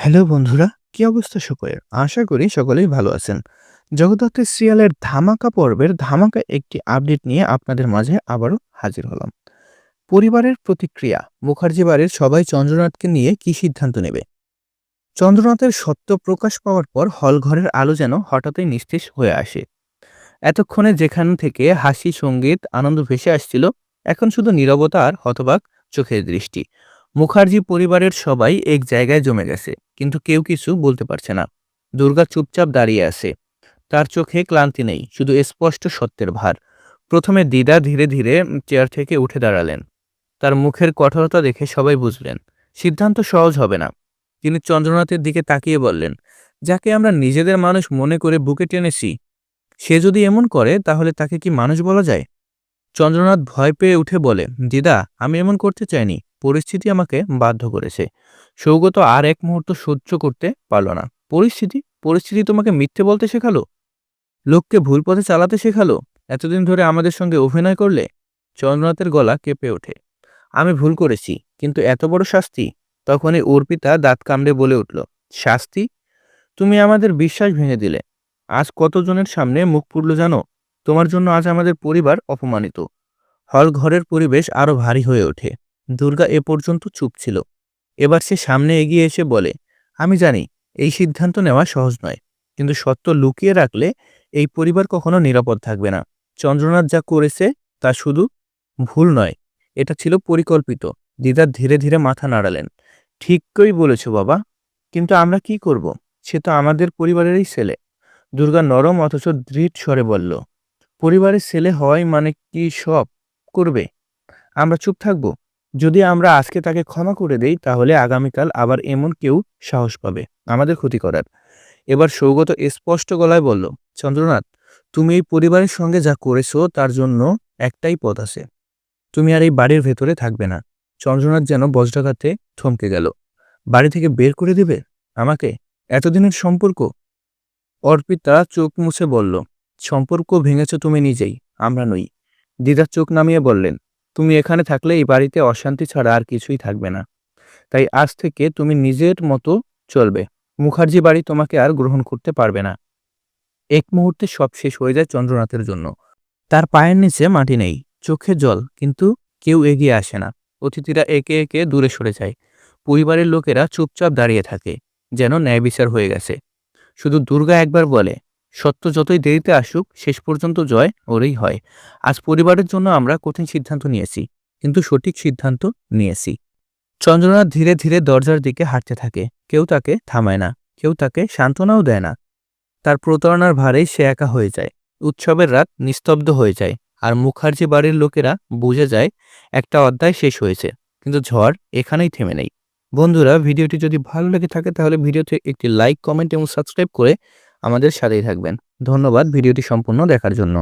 Hello বন্ধুরা, কি অবস্থা সকলের? আশা করি সকলেই ভালো আছেন। জগদ্ধাত্রী সিরিয়ালের ধামাকা পর্বের ধামাকা একটি আপডেট নিয়ে আপনাদের মাঝে আবারও হাজির হলাম। পরিবারের প্রতিক্রিয়া, মুখার্জি বাড়ির সবাই চন্দ্রনাথকে নিয়ে কি সিদ্ধান্ত নেবে? চন্দ্রনাথের সত্য প্রকাশ পাওয়ার পর হলঘরের আলো যেন হঠাৎই নিস্তেজ হয়ে আসে। এতক্ষণে যেখান থেকে হাসি, সঙ্গীত, আনন্দ ভেসে আসছিল, এখন শুধু নীরবতা আর হতবাক চোখের দৃষ্টি। মুখার্জি পরিবারের সবাই এক জায়গায় জমে গেছে, কিন্তু কেউ কিছু বলতে পারছে না। দুর্গা চুপচাপ দাঁড়িয়ে আছে, তার চোখে ক্লান্তি নেই, শুধু স্পষ্ট সত্যের ভার। প্রথমে দিদা ধীরে ধীরে চেয়ার থেকে উঠে দাঁড়ালেন। তার মুখের কঠোরতা দেখে সবাই বুঝলেন সিদ্ধান্ত সহজ হবে না। তিনি চন্দ্রনাথের দিকে তাকিয়ে বললেন, যাকে আমরা নিজেদের মানুষ মনে করে বুকে টেনেছি, সে যদি এমন করে তাহলে তাকে কি মানুষ বলা যায়? চন্দ্রনাথ ভয় পেয়ে উঠে বলে, দিদা, আমি এমন করতে চাইনি, পরিস্থিতি আমাকে বাধ্য করেছে। সৌগত আর এক মুহূর্ত সহ্য করতে পারল না। পরিস্থিতি পরিস্থিতি তোমাকে মিথ্যে বলতে শেখালো, লোককে ভুল পথে চালাতে শেখালো, এতদিন ধরে আমাদের সঙ্গে অভিনয় করলে। চন্দ্রনাথের গলা কেঁপে ওঠে। আমি ভুল করেছি, কিন্তু এত বড় শাস্তি? তখনই অর্পিতা দাঁত কামড়ে বলে উঠল, শাস্তি? তুমি আমাদের বিশ্বাস ভেঙে দিলে। আজ কতজনের সামনে মুখ পুড়ল জানো? তোমার জন্য আজ আমাদের পরিবার অপমানিত। হল ঘরের পরিবেশ আরো ভারী হয়ে ওঠে। দুর্গা এ পর্যন্ত চুপ ছিল, এবার সে সামনে এগিয়ে এসে বলে, আমি জানি এই সিদ্ধান্ত নেওয়া সহজ নয়, কিন্তু সত্য লুকিয়ে রাখলে এই পরিবার কখনো নিরাপদ থাকবে না। চন্দ্রনাথ যা করেছে তা শুধু ভুল নয়, এটা ছিল পরিকল্পিত। দিদা ধীরে ধীরে মাথা নাড়ালেন। ঠিকই বলেছ বাবা, কিন্তু আমরা কি করব? সে তো আমাদের পরিবারেরই ছেলে। দুর্গা নরম অথচ দৃঢ় স্বরে বলল, পরিবারের ছেলে হওয়াই মানে কি সব করবে? আমরা চুপ থাকব? যদি আমরা আজকে তাকে ক্ষমা করে দেই, তাহলে আগামীকাল আবার এমন কেউ সাহস পাবে আমাদের ক্ষতি করার। এবার সৌগত স্পষ্ট গলায় বলল, চন্দ্রনাথ, তুমি এই পরিবারের সঙ্গে যা করেছো তার জন্য একটাই পথ আছে। তুমি আর এই বাড়ির ভেতরে থাকবে না। চন্দ্রনাথ যেন বজ্রাঘাতে থমকে গেল। বাড়ি থেকে বের করে দিবে আমাকে? এতদিনের সম্পর্ক? অর্পিতা চোখ মুছে বলল, সম্পর্ক ভেঙেছ তুমি নিজেই, আমরা নই। দিদা চোখ নামিয়ে বললেন, তুমি এখানে থাকলে এই বাড়িতে অশান্তি ছাড়া আর কিছুই থাকবে না। তাই আজ থেকে তুমি নিজের মতো চলবে। মুখার্জি বাড়ি তোমাকে আর গ্রহণ করতে পারবে না। এক মুহূর্তে সব শেষ হয়ে যায় চন্দ্রনাথের জন্য। তার পায়ের নিচে মাটি নেই, চোখে জল, কিন্তু কেউ এগিয়ে আসে না। অতিথিরা একে একে দূরে সরে যায়। পরিবারের লোকেরা চুপচাপ দাঁড়িয়ে থাকে, যেন ন্যায় বিচার হয়ে গেছে। শুধু দুর্গা একবার বলে, সত্য যতই দেরিতে আসুক, শেষ পর্যন্ত জয় ওরই হয়। আজ পরিবারের জন্য আমরা কঠিন সিদ্ধান্ত নিয়েছি, কিন্তু সঠিক সিদ্ধান্ত নিয়েছি। চন্দ্রনাথ ধীরে ধীরে দরজার দিকে হাঁটতে থাকে। কেউ তাকে থামায় না, কেউ তাকে সান্ত্বনাও দেয় না। তার প্রতারণার ভারেই সে একা হয়ে যায়। উৎসবের রাত নিস্তব্ধ হয়ে যায়, আর মুখার্জি বাড়ির লোকেরা বুঝে যায় একটা অধ্যায় শেষ হয়েছে। কিন্তু ঝড় এখানেই থেমে নেই। বন্ধুরা, ভিডিওটি যদি ভালো লেগে থাকে তাহলে ভিডিওতে একটি লাইক, কমেন্ট এবং সাবস্ক্রাইব করে আমাদের সাথেই থাকবেন। ধন্যবাদ ভিডিওটি সম্পূর্ণ দেখার জন্য।